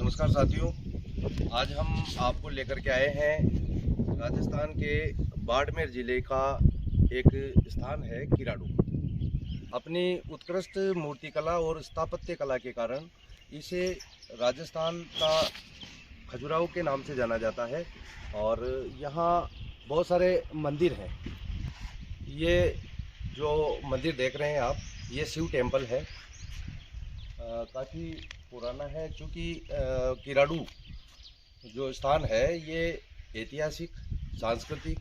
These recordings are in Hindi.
नमस्कार साथियों, आज हम आपको लेकर के आए हैं राजस्थान के बाड़मेर ज़िले का एक स्थान है किराडू। अपनी उत्कृष्ट मूर्तिकला और स्थापत्य कला के कारण इसे राजस्थान का खजुराहो के नाम से जाना जाता है और यहाँ बहुत सारे मंदिर हैं। ये जो मंदिर देख रहे हैं आप, ये शिव टेम्पल है। काफ़ी पुराना है क्योंकि किराडू जो स्थान है ये ऐतिहासिक, सांस्कृतिक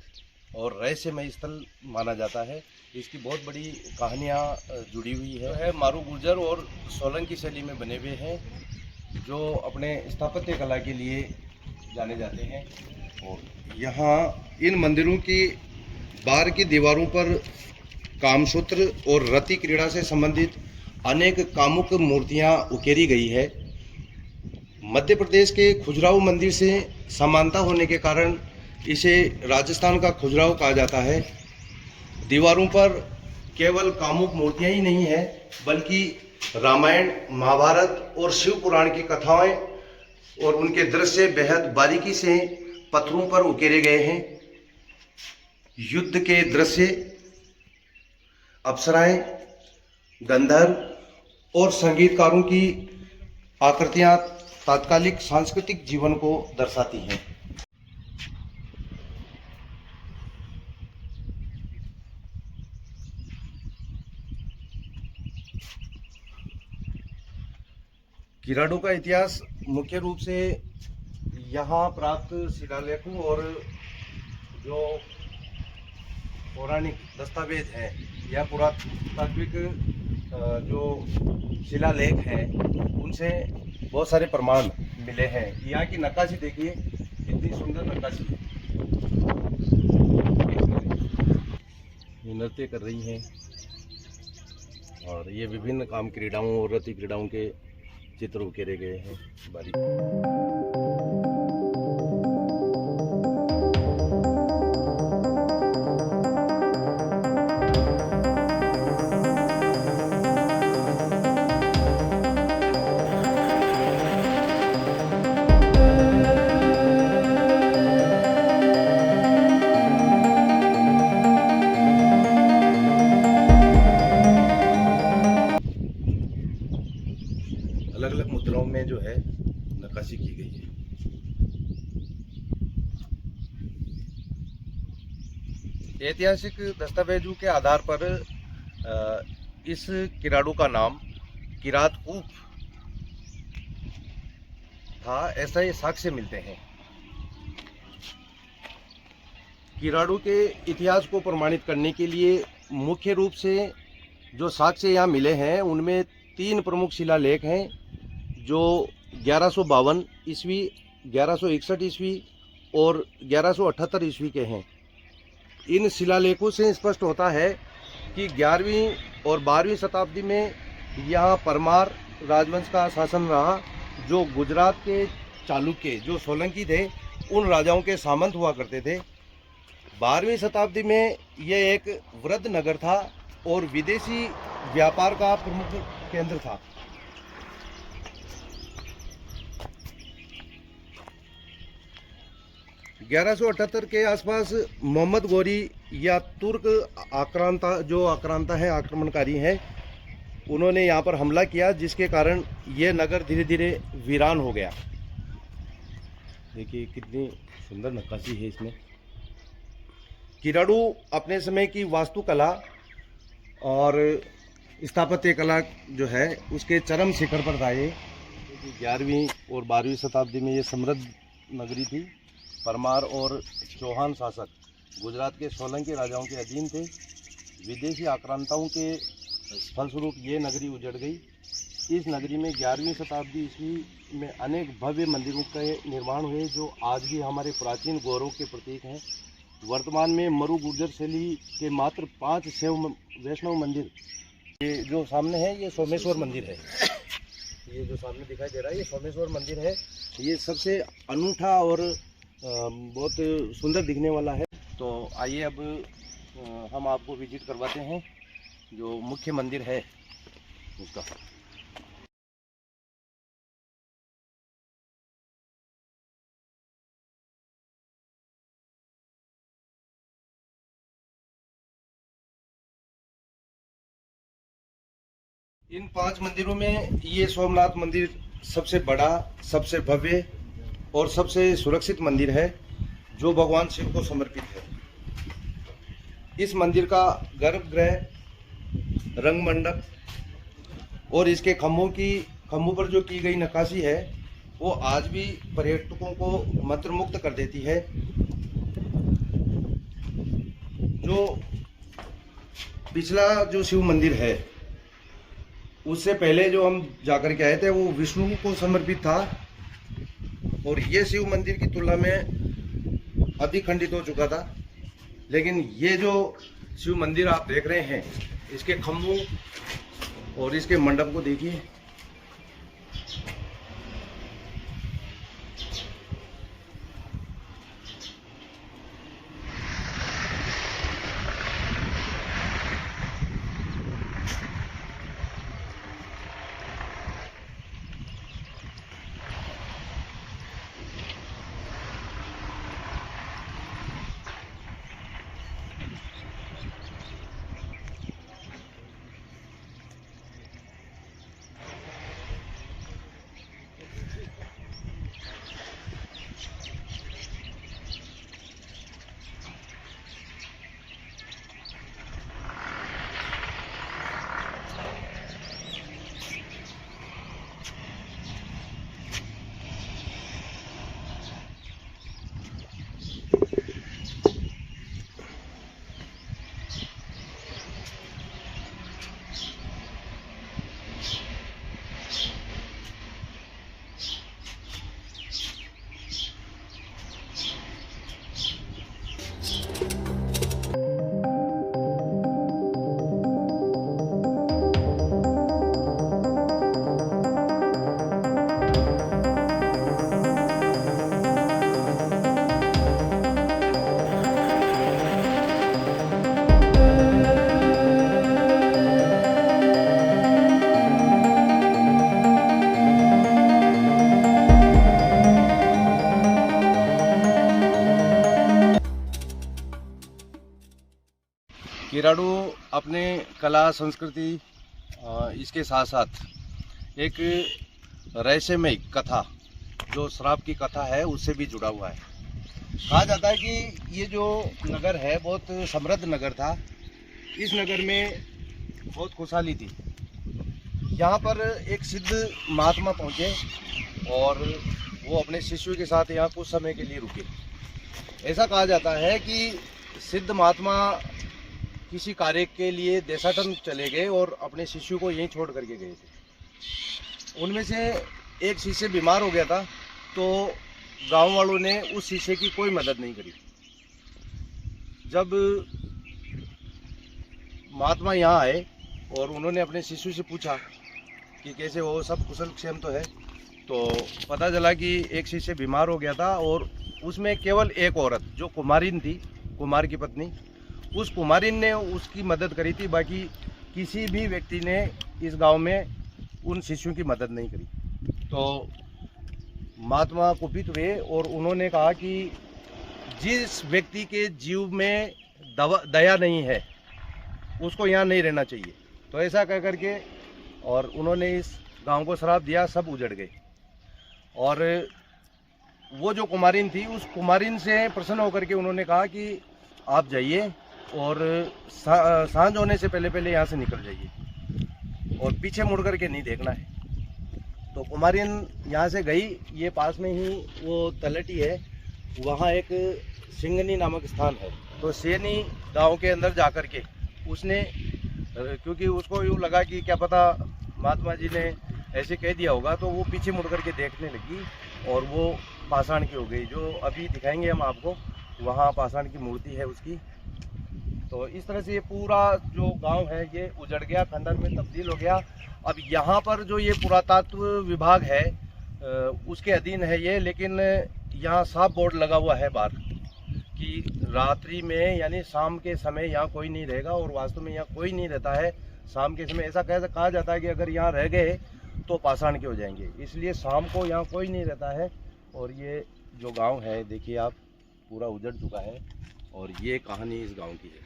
और रहस्यमय स्थल माना जाता है। इसकी बहुत बड़ी कहानियाँ जुड़ी हुई है। मारू गुर्जर और सोलंकी शैली में बने हुए हैं जो अपने स्थापत्य कला के लिए जाने जाते हैं। और यहाँ इन मंदिरों की बाहर की दीवारों पर कामसूत्र और रति क्रीड़ा से संबंधित अनेक कामुक मूर्तियां उकेरी गई है। मध्य प्रदेश के खजुराहो मंदिर से समानता होने के कारण इसे राजस्थान का खजुराहो कहा जाता है। दीवारों पर केवल कामुक मूर्तियां ही नहीं है, बल्कि रामायण, महाभारत और शिव पुराण की कथाएं और उनके दृश्य बेहद बारीकी से पत्थरों पर उकेरे गए हैं। युद्ध के दृश्य, अप्सराएं, गंधर्व और संगीतकारों की आकृतियां तात्कालिक सांस्कृतिक जीवन को दर्शाती हैं। किराडू का इतिहास मुख्य रूप से यहाँ प्राप्त शिलालेखों और जो पौराणिक दस्तावेज हैं या पुरातात्विक जो शिलालेख हैं उनसे बहुत सारे प्रमाण मिले हैं। यहाँ की नक्काशी देखिए, कितनी सुंदर नक्काशी है। ये नृत्य कर रही हैं और ये विभिन्न काम क्रीड़ाओं और रति क्रीड़ाओं के चित्र उकेरे गए हैं बारीक। अलग अलग मुद्राओं में जो है नक्काशी की गई है। ऐतिहासिक दस्तावेजों के आधार पर इस किराडू का नाम किरात ऊप था, ऐसा ये साक्ष्य मिलते हैं। किराडू के इतिहास को प्रमाणित करने के लिए मुख्य रूप से जो साक्ष्य यहाँ मिले हैं उनमें 3 प्रमुख शिलालेख हैं जो 1152 ईस्वी, 1161 ईस्वी और 1178 ईस्वी के हैं। इन शिलालेखों से स्पष्ट होता है कि 11वीं और 12वीं शताब्दी में यहाँ परमार राजवंश का शासन रहा, जो गुजरात के चालुक्य जो सोलंकी थे उन राजाओं के सामंत हुआ करते थे। 12वीं शताब्दी में यह एक वृद्ध नगर था और विदेशी व्यापार का प्रमुख केंद्र था। ग्यारह सौ 1878 के आसपास मोहम्मद गोरी या तुर्क आक्रांता है, आक्रमणकारी हैं, उन्होंने यहाँ पर हमला किया, जिसके कारण ये नगर धीरे धीरे वीरान हो गया। देखिए कितनी सुंदर नक्काशी है इसमें। किराडू अपने समय की वास्तुकला और स्थापत्य कला जो है उसके चरम शिखर पर था। ये 11वीं और 12वीं शताब्दी में ये समृद्ध नगरी थी। परमार और चौहान शासक गुजरात के सोलंकी राजाओं के अधीन थे। विदेशी आक्रांताओं के फलस्वरूप ये नगरी उजड़ गई। इस नगरी में 11वीं शताब्दी ईस्वी में अनेक भव्य मंदिरों के निर्माण हुए जो आज भी हमारे प्राचीन गौरव के प्रतीक हैं। वर्तमान में मरु गुर्जर शैली के मात्र 5 शैव वैष्णव मंदिर, ये जो सामने है ये सोमेश्वर मंदिर है। ये जो सामने दिखाई दे रहा है ये सोमेश्वर मंदिर है। ये सबसे अनूठा और बहुत सुंदर दिखने वाला है। तो आइए अब हम आपको विजिट करवाते हैं जो मुख्य मंदिर है उसका। इन 5 मंदिरों में ये सोमनाथ मंदिर सबसे बड़ा, सबसे भव्य और सबसे सुरक्षित मंदिर है, जो भगवान शिव को समर्पित है। इस मंदिर का गर्भगृह, रंग मंडप और इसके खम्भों पर जो की गई नक्काशी है, वो आज भी पर्यटकों को मंत्रमुग्ध कर देती है। जो पिछला जो शिव मंदिर है, उससे पहले जो हम जाकर के आए थे, वो विष्णु को समर्पित था और ये शिव मंदिर की तुलना में अधिक खंडित हो चुका था। लेकिन ये जो शिव मंदिर आप देख रहे हैं, इसके खम्भों और इसके मंडप को देखिए। केराडू अपने कला संस्कृति इसके साथ साथ एक रहस्यमय कथा, जो श्राप की कथा है, उससे भी जुड़ा हुआ है। कहा जाता है कि ये जो नगर है बहुत समृद्ध नगर था। इस नगर में बहुत खुशहाली थी। यहाँ पर एक सिद्ध महात्मा पहुँचे और वो अपने शिष्यों के साथ यहाँ कुछ समय के लिए रुके। ऐसा कहा जाता है कि सिद्ध महात्मा किसी कार्य के लिए देशाटन चले गए और अपने शिष्यों को यहीं छोड़ करके गए थे। उनमें से एक शिष्य बीमार हो गया था, तो गांव वालों ने उस शिष्य की कोई मदद नहीं करी। जब महात्मा यहाँ आए और उन्होंने अपने शिष्यों से पूछा कि कैसे हो, सब कुशल क्षेम तो है, तो पता चला कि एक शिष्य बीमार हो गया था और उसमें केवल एक औरत, जो कुमारिन थी, कुमार की पत्नी, उस कुमारिन ने उसकी मदद करी थी। बाकी किसी भी व्यक्ति ने इस गांव में उन शिष्यों की मदद नहीं करी। तो महात्मा कुपित हुए और उन्होंने कहा कि जिस व्यक्ति के जीव में दया नहीं है, उसको यहाँ नहीं रहना चाहिए। तो ऐसा कह करके और उन्होंने इस गांव को श्राप दिया, सब उजड़ गए। और वो जो कुमारिन थी, उस कुमारिन से प्रसन्न होकर के उन्होंने कहा कि आप जाइए और सांझ होने से पहले यहाँ से निकल जाइए और पीछे मुड़ करके नहीं देखना है। तो कुमारिन यहाँ से गई। ये पास में ही वो तलहटी है, वहाँ एक सिंगनी नामक स्थान है। तो सेनी गांव के अंदर जा कर के उसने, क्योंकि उसको यूँ लगा कि क्या पता महात्मा जी ने ऐसे कह दिया होगा, तो वो पीछे मुड़ करके देखने लगी और वो पाषाण की हो गई। जो अभी दिखाएंगे हम आपको, वहाँ पाषाण की मूर्ति है उसकी। तो इस तरह से ये पूरा जो गांव है ये उजड़ गया, खंडर में तब्दील हो गया। अब यहाँ पर जो ये पुरातत्व विभाग है उसके अधीन है ये, लेकिन यहाँ साफ बोर्ड लगा हुआ है बाहर कि रात्रि में यानी शाम के समय यहाँ कोई नहीं रहेगा। और वास्तव में यहाँ कोई नहीं रहता है शाम के समय। ऐसा कहा जाता है कि अगर यहाँ रह गए तो पाषाण के हो जाएंगे, इसलिए शाम को यहाँ कोई नहीं रहता है। और ये जो गांव है देखिए आप, पूरा उजड़ चुका है और ये कहानी इस गांव की है।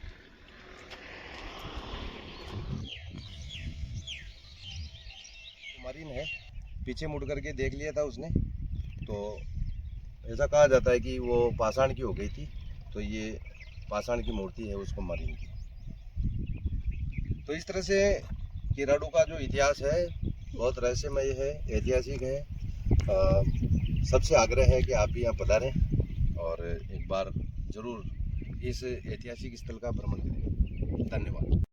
मरीन है, पीछे मुड़ करके देख लिया था उसने, तो ऐसा कहा जाता है कि वो पाषाण की हो गई थी, तो ये पाषाण की मूर्ति है उसको मरीन की। तो इस तरह से किराडू का जो इतिहास है बहुत रहस्यमय है, ऐतिहासिक है। सबसे आग्रह है कि आप भी यहाँ पधारें और एक बार ज़रूर इस ऐतिहासिक स्थल का भ्रमण करें। धन्यवाद।